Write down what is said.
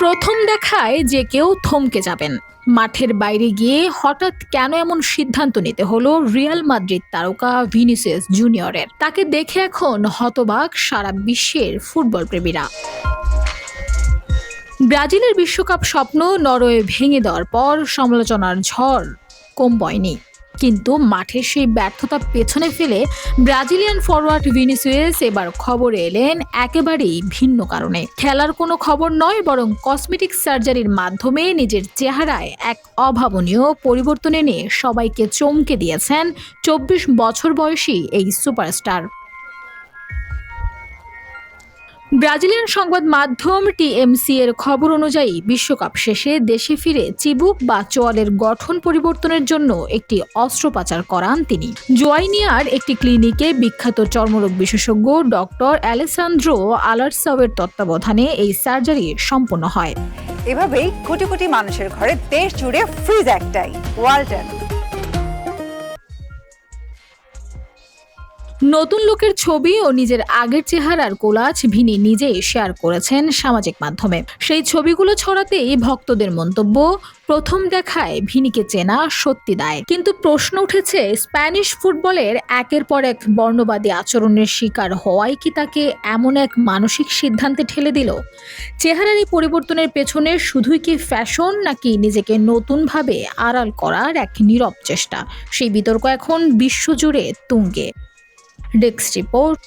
প্রথম দেখায় যে কেউ থমকে যাবেন। মাঠের বাইরে গিয়ে হঠাৎ কেন এমন সিদ্ধান্ত নিতে হলো রিয়াল মাদ্রিদ তারকা ভিনিসিয়াস জুনিয়রের? তাকে দেখে এখন হতবাক সারা বিশ্বের ফুটবল প্রেমীরা। ব্রাজিলের বিশ্বকাপ স্বপ্ন নরওয়ে ভেঙে দেওয়ার পর সমালোচনার ঝড় কম বয়নি, কিন্তু মাঠের সেই ব্যর্থতা পেছনে ফেলে ব্রাজিলিয়ান ফরওয়ার্ড ভিনিসিয়াস এবার খবরে এলেন একেবারেই ভিন্ন কারণে। খেলার কোনো খবর নয়, বরং কসমেটিক সার্জারির মাধ্যমে নিজের চেহারায় এক অভাবনীয় পরিবর্তন এনে সবাইকে চমকে দিয়েছেন 24 বছর বয়সী এই সুপারস্টার। ব্রাজিলিয়ান সংবাদ মাধ্যম টিএমসি এর খবর অনুযায়ী বিশ্বকাপ শেষে দেশে ফিরে চিবুক বা চোয়ালের গঠন পরিবর্তনের জন্য একটি অস্ত্রোপচার করান তিনি। জোয়াইনিয়ার একটি ক্লিনিকে বিখ্যাত চর্মরোগ বিশেষজ্ঞ ডক্টর অ্যালেসান্দ্রো আলারসাওয়ের তত্ত্বাবধানে এই সার্জারি সম্পন্ন হয়। এভাবেই কোটি কোটি মানুষের ঘরে দেশ জুড়ে ফ্রিজ একটাই, ওয়ালটন। নতুন লোকের ছবি ও নিজের আগের চেহারার কোলাজ ভিনি নিজেই শেয়ার করেছেন সামাজিক মাধ্যমে। সেই ছবিগুলো ছড়াতেই ভক্তদের মন্তব্য, প্রথম দেখায় ভিনিকে চেনা সত্যি দায়। কিন্তু প্রশ্ন উঠেছে, স্প্যানিশ ফুটবলের একের পর এক বর্ণবাদী আচরণের শিকার হওয়াই কি তাকে এমন এক মানসিক সিদ্ধান্তে ঠেলে দিল? চেহারার এই পরিবর্তনের পেছনে শুধুই কি ফ্যাশন, নাকি নিজেকে নতুনভাবে আড়াল করার এক নীরব চেষ্টা? সেই বিতর্ক এখন বিশ্বজুড়ে তুঙ্গে। Desk report.